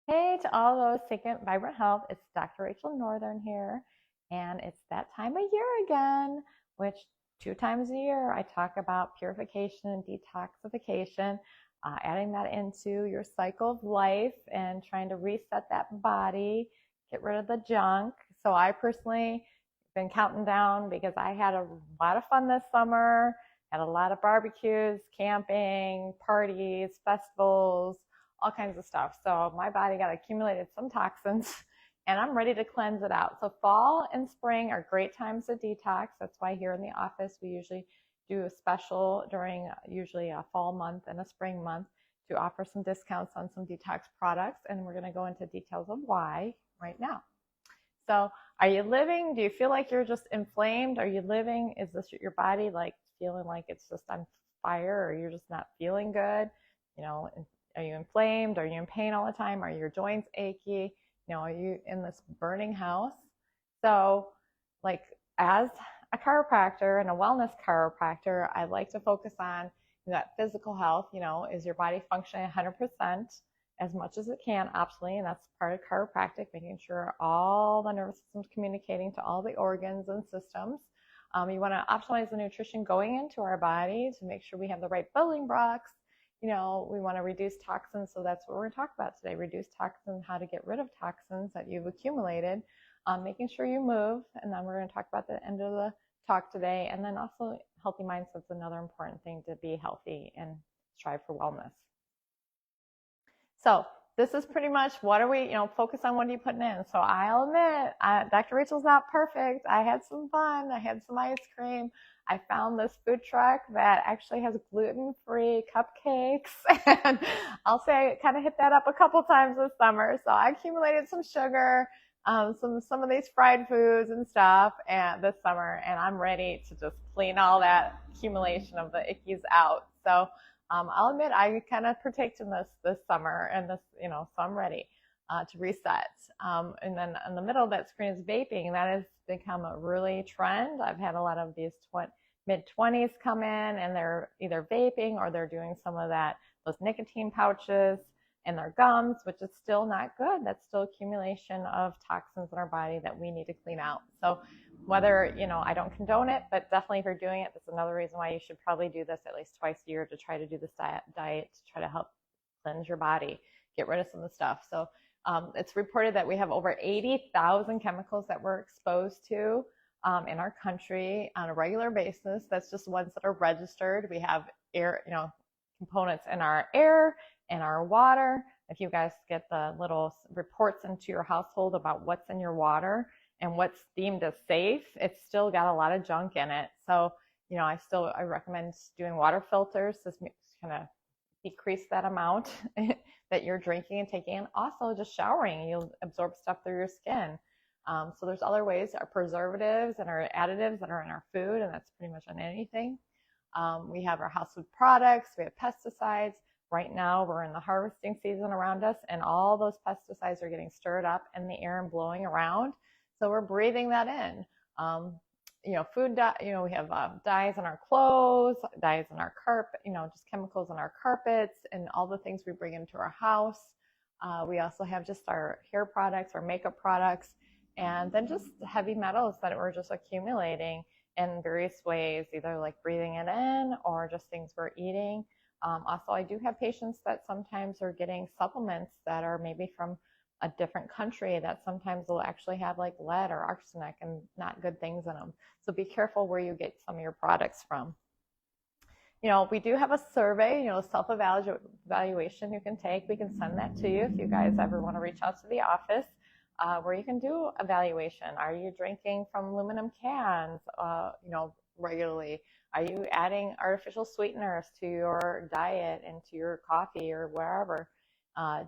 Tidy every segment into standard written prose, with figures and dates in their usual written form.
Hey to all those seeking vibrant health, it's Dr. Rachel Northern here, and it's that time of year again, which 2 times a year I talk about purification and detoxification, adding that into your cycle of life and trying to reset that body, get rid of the junk. So I personally been counting down because I had a lot of fun this summer, had a lot of barbecues, camping, parties, festivals, all kinds of stuff. So my body got accumulated some toxins and I'm ready to cleanse it out. So fall and spring are great times to detox. That's why here in the office we usually do a special during usually a fall month and a spring month to offer some discounts on some detox products. And we're going to go into details of why right now. So are you living? Do you feel like you're just inflamed? Are you living? Is this your body like feeling like it's just on fire, or you're just not feeling good? You know, are you inflamed? Are you in pain all the time? Are your joints achy? Are you in this burning house? So, like, as a chiropractor and a wellness chiropractor, I like to focus on that physical health. Is your body functioning 100% as much as it can optimally? And that's part of chiropractic, making sure all the nervous system's communicating to all the organs and systems. You want to optimize the nutrition going into our body to make sure we have the right building blocks. We want to reduce toxins. So that's what we're going to talk about today: reduce toxins, how to get rid of toxins that you've accumulated, making sure you move. And then we're going to talk about the end of the talk today. And then also healthy mindset's another important thing to be healthy and strive for wellness. So this is pretty much what are we, focus on what are you putting in. So I'll admit, Dr. Rachel's not perfect. I had some fun. I had some ice cream. I found this food truck that actually has gluten-free cupcakes. And I'll say I kind of hit that up a couple times this summer. So I accumulated some sugar, some of these fried foods and stuff and this summer, and I'm ready to just clean all that accumulation of the ickies out. So I'll admit I kind of partaked in this summer, and so I'm ready to reset. And then in the middle of that screen is vaping. That has become a really trend. I've had a lot of these mid-20s come in, and they're either vaping or they're doing some of those nicotine pouches in their gums, which is still not good. That's still accumulation of toxins in our body that we need to clean out. So whether, I don't condone it, but definitely if you're doing it, that's another reason why you should probably do this at least twice a year, to try to do this diet to try to help cleanse your body, get rid of some of the stuff. So it's reported that we have over 80,000 chemicals that we're exposed to in our country on a regular basis. That's just ones that are registered. We have air, components in our air and our water. If you guys get the little reports into your household about what's in your water and what's deemed as safe, it's still got a lot of junk in it. So, I recommend doing water filters to kind of decrease that amount that you're drinking and taking. And also just showering, you'll absorb stuff through your skin. So there's other ways, our preservatives and our additives that are in our food, and that's pretty much on anything. We have our house food products, we have pesticides. Right now we're in the harvesting season around us, and all those pesticides are getting stirred up in the air and blowing around. So we're breathing that in. Food, we have dyes in our clothes, dyes in our carpet, just chemicals in our carpets and all the things we bring into our house. We also have just our hair products, our makeup products, and then just heavy metals that we're just accumulating in various ways, either like breathing it in or just things we're eating. Also, I do have patients that sometimes are getting supplements that are maybe from a different country that sometimes will actually have like lead or arsenic and not good things in them. So be careful where you get some of your products from. We do have a survey, self-evaluation you can take. We can send that to you if you guys ever want to reach out to the office, where you can do evaluation. Are you drinking from aluminum cans, regularly? Are you adding artificial sweeteners to your diet and to your coffee or wherever?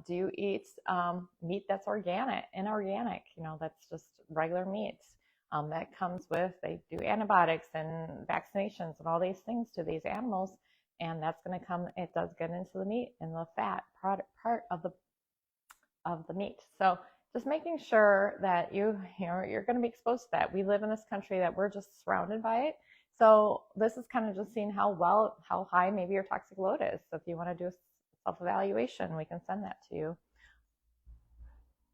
Do you eat meat that's inorganic? That's just regular meat. That comes with, they do antibiotics and vaccinations and all these things to these animals, and that's going to come, it does get into the meat and the fat part of the meat. So just making sure that you're going to be exposed to that. We live in this country that we're just surrounded by it. So this is kind of just seeing how high maybe your toxic load is. So if you want to do a self-evaluation, we can send that to you.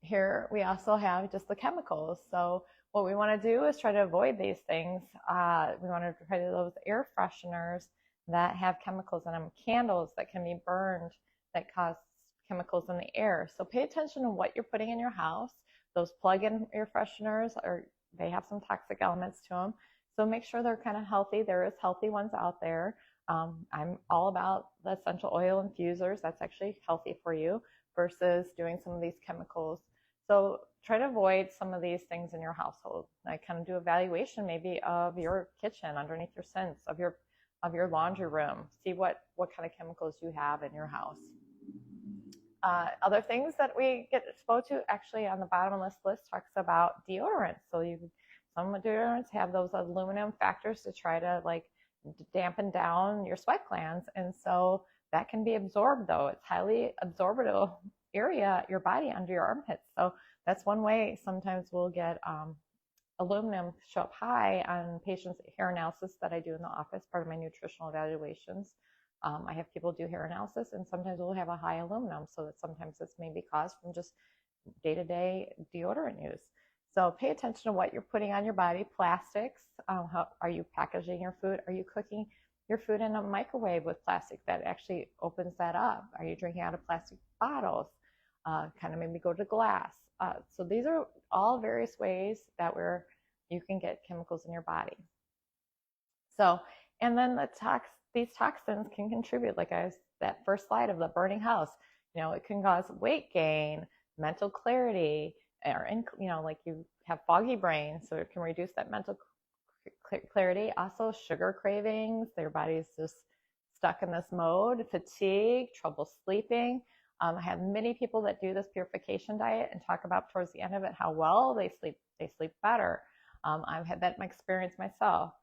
here we also have just the chemicals. So what we want to do is try to avoid these things. We want to try to those air fresheners that have chemicals in them, candles that can be burned that cause chemicals in the air. So pay attention to what you're putting in your house. Those plug-in air fresheners they have some toxic elements to them. So make sure they're kind of healthy. There is healthy ones out there. I'm all about the essential oil infusers. That's actually healthy for you versus doing some of these chemicals. So try to avoid some of these things in your household. Like kind of do evaluation maybe of your kitchen underneath your sinks, of your laundry room. See what kind of chemicals you have in your house. Other things that we get exposed to actually on the bottom of this list talks about deodorants. So some deodorants have those aluminum factors to try to like dampen down your sweat glands, and so that can be absorbed though. It's highly absorbable area, your body under your armpits. So that's one way sometimes we'll get aluminum show up high on patients' hair analysis that I do in the office, part of my nutritional evaluations. I have people do hair analysis, and sometimes we'll have a high aluminum, so that sometimes this may be caused from just day-to-day deodorant use. So pay attention to what you're putting on your body. Plastics, how are you packaging your food? Are you cooking your food in a microwave with plastic that actually opens that up? Are you drinking out of plastic bottles? Kind of maybe go to glass. So these are all various ways that you can get chemicals in your body. So, and then these toxins can contribute, like that first slide of the burning house. It can cause weight gain, mental clarity, or like you have foggy brain, so it can reduce that mental clarity. Also, sugar cravings. Their body's just stuck in this mode. Fatigue, trouble sleeping. I have many people that do this purification diet and talk about towards the end of it how well they sleep. They sleep better. I've had that experience myself.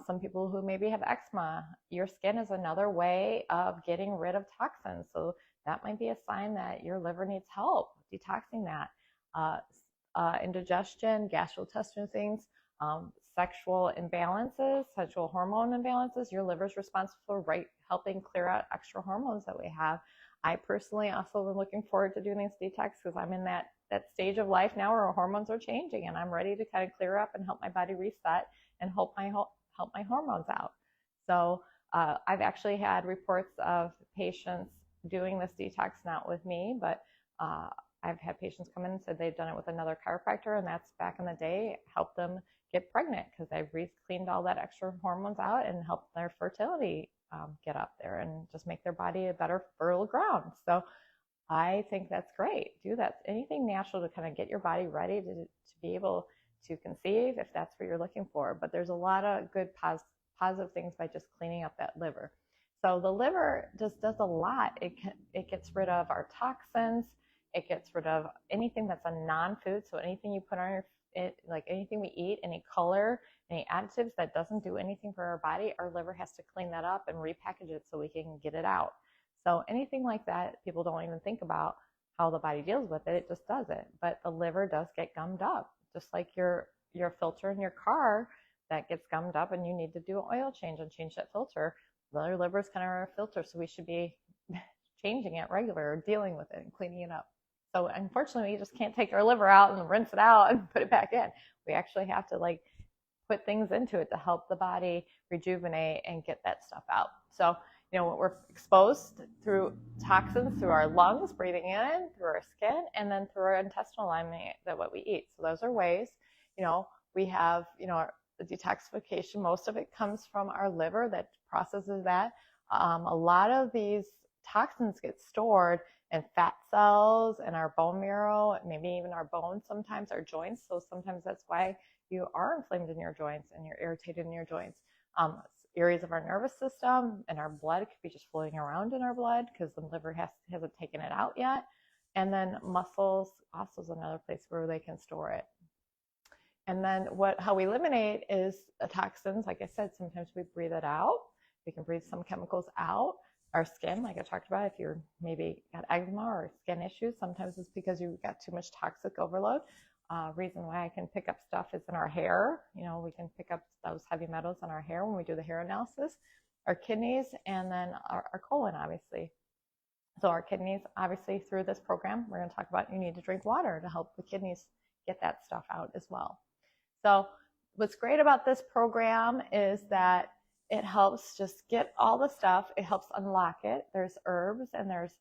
Some people who maybe have eczema, your skin is another way of getting rid of toxins. So that might be a sign that your liver needs help detoxing that. Indigestion, gastrointestinal things, sexual imbalances, sexual hormone imbalances. Your liver is responsible for helping clear out extra hormones that we have. I personally also am looking forward to doing this detox because I'm in that stage of life now where hormones are changing, and I'm ready to kind of clear up and help my body reset and help my hormones out. So I've actually had reports of patients doing this detox, not with me, but I've had patients come in and said they've done it with another chiropractor, and that's back in the day helped them get pregnant because they've cleaned all that extra hormones out and helped their fertility get up there and just make their body a better fertile ground. So I think that's great. Do that. Anything natural to kind of get your body ready to be able to conceive if that's what you're looking for. But there's a lot of good positive things by just cleaning up that liver. So the liver just does a lot. It gets rid of our toxins. It gets rid of anything that's a non-food. So anything you put on like anything we eat, any color, any additives that doesn't do anything for our body, our liver has to clean that up and repackage it so we can get it out. So anything like that, people don't even think about how the body deals with it. It just does it. But the liver does get gummed up, just like your filter in your car that gets gummed up and you need to do an oil change and change that filter. Well, your liver is kind of our filter, so we should be changing it regular or dealing with it and cleaning it up. So unfortunately, we just can't take our liver out and rinse it out and put it back in. We actually have to put things into it to help the body rejuvenate and get that stuff out. So, we're exposed through toxins through our lungs, breathing in, through our skin, and then through our intestinal lining, what we eat. So those are ways, we have, the detoxification, most of it comes from our liver that processes that. A lot of these toxins get stored in fat cells and our bone marrow, maybe even our bones sometimes, our joints. So sometimes that's why you are inflamed in your joints and you're irritated in your joints. Areas of our nervous system and our blood could be just floating around in our blood because the liver hasn't taken it out yet. And then muscles also is another place where they can store it. And then how we eliminate is the toxins. Like I said, sometimes we breathe it out. We can breathe some chemicals out. Our skin, like I talked about, if you're maybe got eczema or skin issues, sometimes it's because you've got too much toxic overload. Reason why I can pick up stuff is in our hair. We can pick up those heavy metals in our hair when we do the hair analysis, our kidneys, and then our colon, obviously. So our kidneys, obviously through this program, we're going to talk about you need to drink water to help the kidneys get that stuff out as well. So what's great about this program is that it helps just get all the stuff. It helps unlock it. There's herbs and there's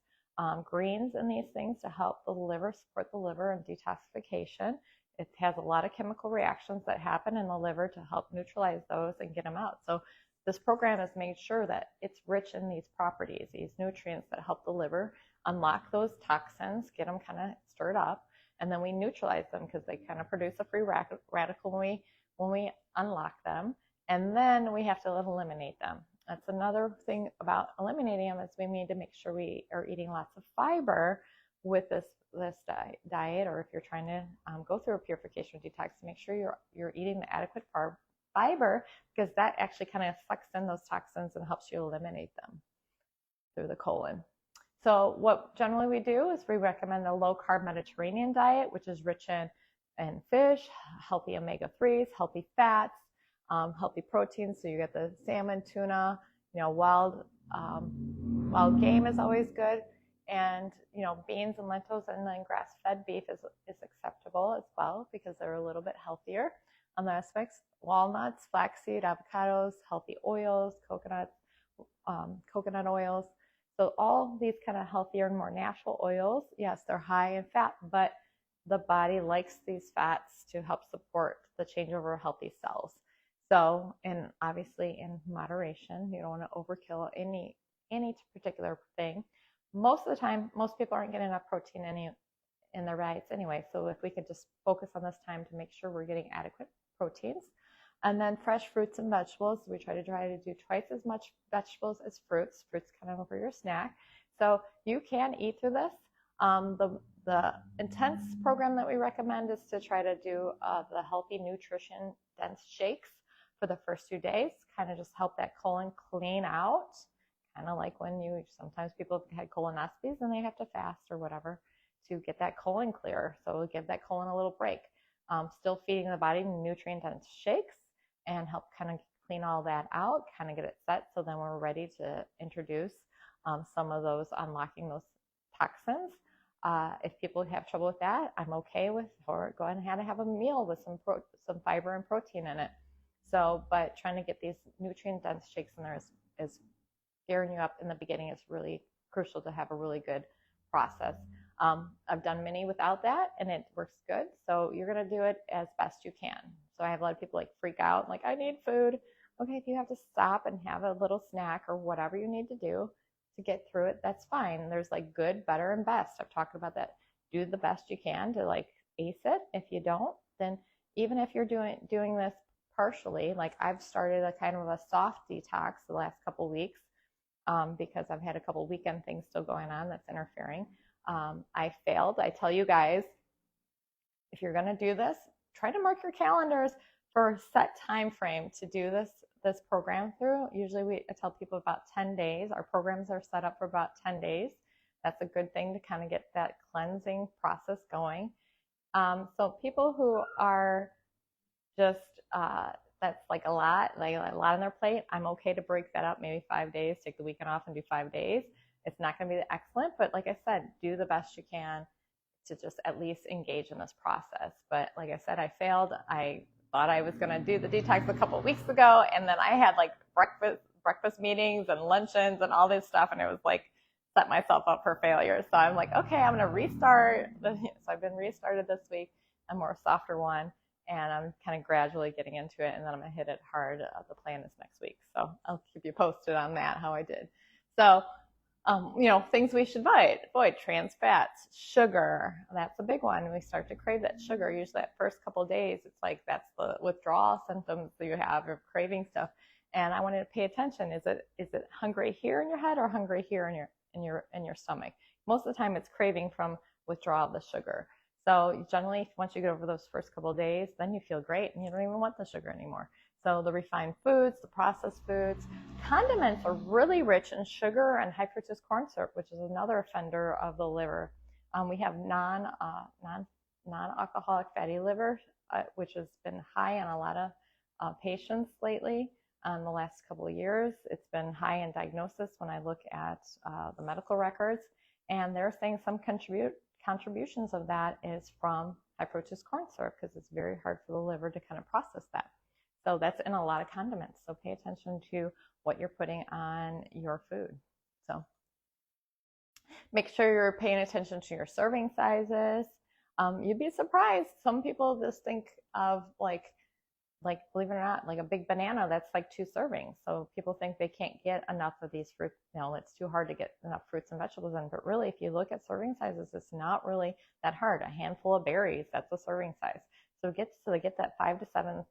greens in these things to help the liver, support the liver and detoxification. It has a lot of chemical reactions that happen in the liver to help neutralize those and get them out. So this program has made sure that it's rich in these properties, these nutrients that help the liver unlock those toxins, get them kind of stirred up, and then we neutralize them because they kind of produce a free radical when we unlock them, and then we have to eliminate them. That's another thing about eliminating them is we need to make sure we are eating lots of fiber with this diet, or if you're trying to go through a purification detox, make sure you're eating the adequate fiber, because that actually kind of sucks in those toxins and helps you eliminate them through the colon. So what generally we do is we recommend a low-carb Mediterranean diet, which is rich in fish, healthy omega-3s, healthy fats, healthy proteins. So you get the salmon, tuna, wild game is always good, and beans and lentils, and then grass-fed beef is acceptable as well because they're a little bit healthier on the aspects. Walnuts, flaxseed, avocados, healthy oils, coconut oils. So all these kind of healthier and more natural oils, yes, they're high in fat, but the body likes these fats to help support the changeover of healthy cells. So, and obviously in moderation, you don't want to overkill any particular thing. Most of the time, most people aren't getting enough protein in their diets anyway. So if we could just focus on this time to make sure we're getting adequate proteins. And then fresh fruits and vegetables. We try to do twice as much vegetables as fruits. Fruits kind of over your snack. So you can eat through this. The intense program that we recommend is to try to do the healthy nutrition dense shakes for the first 2 days, kind of just help that colon clean out. Kind of like when sometimes people have had colonoscopies and they have to fast or whatever to get that colon clear. So we'll give that colon a little break. Still feeding the body nutrient dense shakes and help kind of clean all that out, kind of get it set so then we're ready to introduce some of those, unlocking those toxins. If people have trouble with that, I'm okay with or go ahead and have a meal with some fiber and protein in it. So, but trying to get these nutrient dense shakes in there is gearing you up in the beginning. Is really crucial to have a really good process. I've done many without that and it works good. So you're going to do it as best you can. So I have a lot of people freak out, like, I need food. Okay, if you have to stop and have a little snack or whatever you need to do to get through it, that's fine. There's good, better, and best. I've talked about that. Do the best you can to ace it. If you don't, then even if you're doing this partially, I've started a kind of a soft detox the last couple weeks because I've had a couple weekend things still going on that's interfering. I failed. I tell you guys, if you're going to do this, try to mark your calendars for a set time frame to do this program through. Usually I tell people about 10 days. Our programs are set up for about 10 days. That's a good thing to kind of get that cleansing process going. So people who are just, that's a lot on their plate, I'm okay to break that up, maybe 5 days, take the weekend off and do 5 days. It's not going to be excellent, but like I said, do the best you can to just at least engage in this process. But like I said, I failed. I thought I was going to do the detox a couple of weeks ago, and then I had breakfast meetings and luncheons and all this stuff, and it was set myself up for failure. So I'm okay, I'm going to restart. So I've been restarted this week, a more softer one, and I'm kind of gradually getting into it, and then I'm going to hit it hard. The plan is next week. So I'll keep you posted on that, how I did. So things we should avoid trans fats, sugar. That's a big one. We start to crave that sugar. Usually that first couple of days, it's that's the withdrawal symptoms that you have of craving stuff. And I wanted to pay attention. Is it hungry here in your head or hungry here in your stomach? Most of the time it's craving from withdrawal of the sugar. So generally, once you get over those first couple of days, then you feel great and you don't even want the sugar anymore. So the refined foods, the processed foods, condiments are really rich in sugar and high fructose corn syrup, which is another offender of the liver. We have non-alcoholic fatty liver, which has been high in a lot of patients lately. The last couple of years, it's been high in diagnosis when I look at the medical records. And they're saying some contributions of that is from high fructose corn syrup, because it's very hard for the liver to kind of process that. So that's in a lot of condiments. So pay attention to what you're putting on your food. So make sure you're paying attention to your serving sizes. You'd be surprised. Some people just think of like believe it or not, like a big banana, that's like 2 servings. So people think they can't get enough of these fruit. It's too hard to get enough fruits and vegetables in. But really, if you look at serving sizes, it's not really that hard. A handful of berries, that's a serving size. So to get that 5 to 7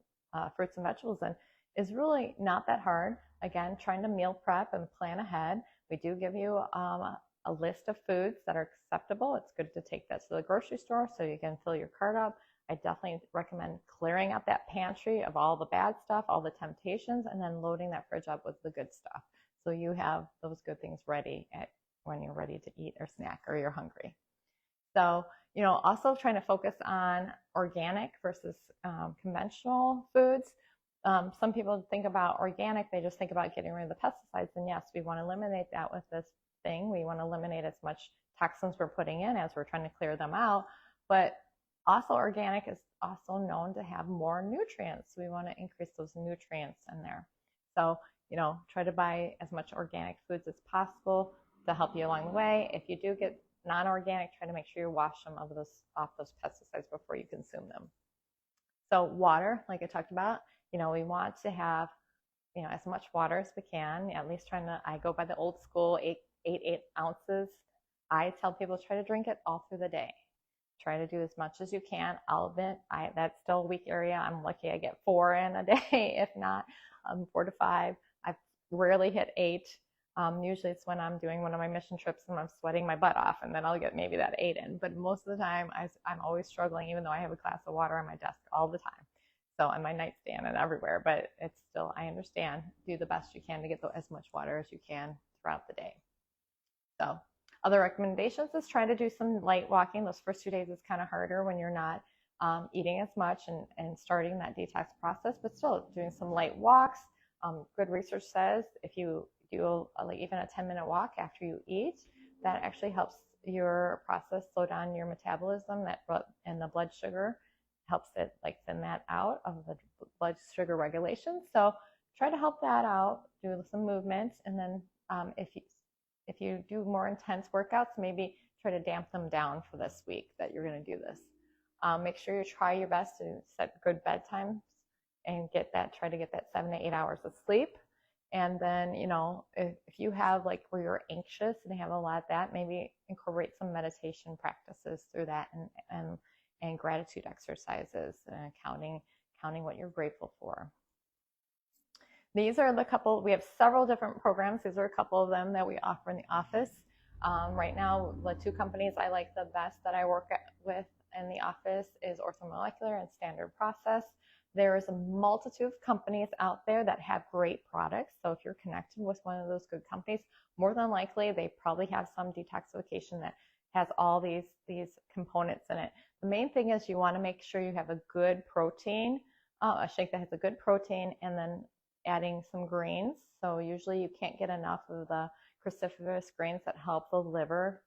fruits and vegetables in is really not that hard. Again, trying to meal prep and plan ahead. We do give you a list of foods that are acceptable. It's good to take that to the grocery store so you can fill your cart up. I definitely recommend clearing out that pantry of all the bad stuff, all the temptations, and then loading that fridge up with the good stuff. So you have those good things ready when you're ready to eat or snack or you're hungry. So, also trying to focus on organic versus conventional foods. Some people think about organic, they just think about getting rid of the pesticides. And yes, we want to eliminate that with this thing. We want to eliminate as much toxins we're putting in as we're trying to clear them out. But also, organic is also known to have more nutrients. We want to increase those nutrients in there. So, try to buy as much organic foods as possible to help you along the way. If you do get non-organic, try to make sure you wash them off those pesticides before you consume them. So water, like I talked about, we want to have, as much water as we can. At least I go by the old school 8 ounces. I tell people try to drink it all through the day. Try to do as much as you can. I'll admit, that's still a weak area. I'm lucky I get 4 in a day, if not 4 to 5. I've rarely hit 8. Usually it's when I'm doing one of my mission trips and I'm sweating my butt off, and then I'll get maybe that 8 in. But most of the time, I'm always struggling, even though I have a glass of water on my desk all the time. So on my nightstand and everywhere. But it's still, I understand, do the best you can to get as much water as you can throughout the day. So other recommendations is try to do some light walking. Those first 2 days is kind of harder when you're not eating as much and starting that detox process, but still doing some light walks. Good research says if you do even a 10-minute walk after you eat, that actually helps your process slow down your metabolism and the blood sugar, helps it thin that out of the blood sugar regulation. So try to help that out, do some movements, and then if you do more intense workouts, maybe try to damp them down for this week that you're going to do this. Make sure you try your best to set good bedtimes and try to get that 7 to 8 hours of sleep. And then, if you have where you're anxious and have a lot of that, maybe incorporate some meditation practices through that and gratitude exercises and counting what you're grateful for. These are we have several different programs. These are a couple of them that we offer in the office. Right now, the 2 companies I like the best that I work with in the office is Orthomolecular and Standard Process. There is a multitude of companies out there that have great products. So if you're connected with one of those good companies, more than likely they probably have some detoxification that has all these components in it. The main thing is you want to make sure you have a good protein, a shake that has a good protein, and then adding some greens. So usually you can't get enough of the cruciferous greens that help the liver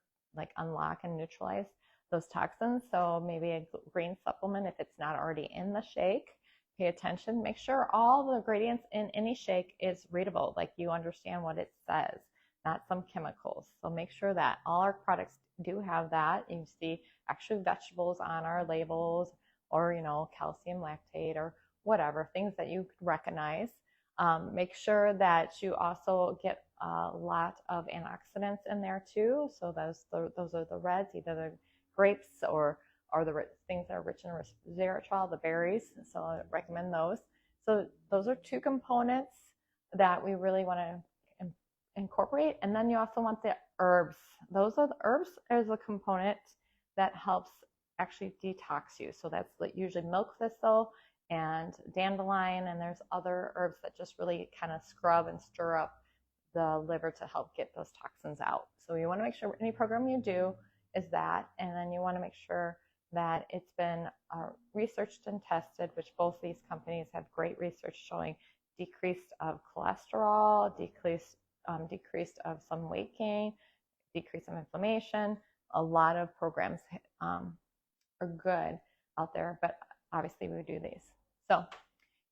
unlock and neutralize those toxins. So maybe a green supplement if it's not already in the shake. Pay attention. Make sure all the ingredients in any shake is readable, you understand what it says, not some chemicals. So make sure that all our products do have that. You see actual vegetables on our labels, or calcium lactate or whatever, things that you could recognize. Make sure that you also get a lot of antioxidants in there too. So those are the reds, either the grapes or the things that are rich in resveratrol, the berries. So I recommend those. So those are 2 components that we really want to incorporate. And then you also want the herbs. The herbs is a component that helps actually detox you. So that's usually milk thistle and dandelion, and there's other herbs that just really kind of scrub and stir up the liver to help get those toxins out. So you want to make sure any program you do is that, and then you want to make sure that it's been researched and tested, which both these companies have great research showing decreased of cholesterol, decreased of some weight gain, decrease some inflammation. A lot of programs are good out there, but obviously we do these. So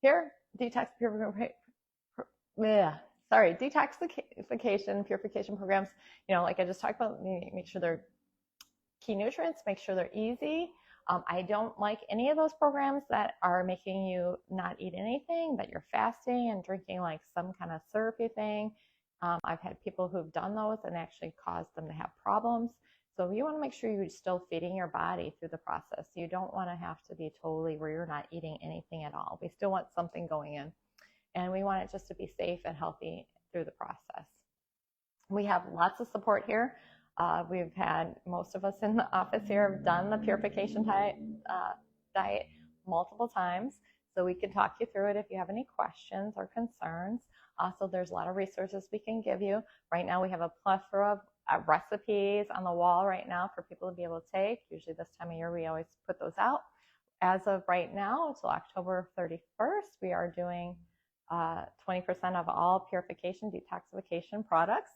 here, detoxification, purification programs, like I just talked about, make sure they're key nutrients, make sure they're easy. I don't like any of those programs that are making you not eat anything, that you're fasting and drinking like some kind of syrupy thing. I've had people who've done those and actually caused them to have problems. So you want to make sure you're still feeding your body through the process. You don't want to have to be totally where you're not eating anything at all. We still want something going in, and we want it just to be safe and healthy through the process. We have lots of support here. We've had, most of us in the office here have done the purification diet multiple times, so we can talk you through it if you have any questions or concerns. Also, there's a lot of resources we can give you. Right now we have a plethora of recipes on the wall right now for people to be able to take. Usually this time of year we always put those out. As of right now, until October 31st, we are doing 20% of all purification, detoxification products.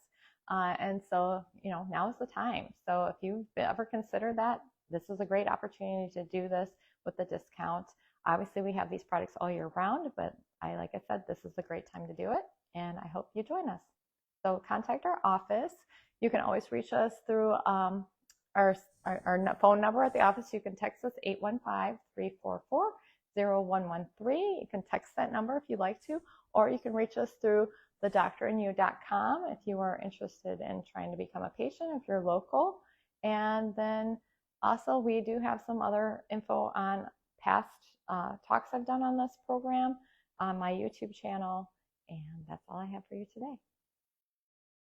And so, now is the time. So if you've ever considered that, this is a great opportunity to do this with the discount. Obviously, we have these products all year round, but like I said, this is a great time to do it, and I hope you join us. So contact our office. You can always reach us through our phone number at the office. You can text us 815-344-0113. You can text that number if you'd like to, or you can reach us through thedoctorandyou.com if you are interested in trying to become a patient, if you're local. And then also we do have some other info on past talks I've done on this program on my YouTube channel. And that's all I have for you today.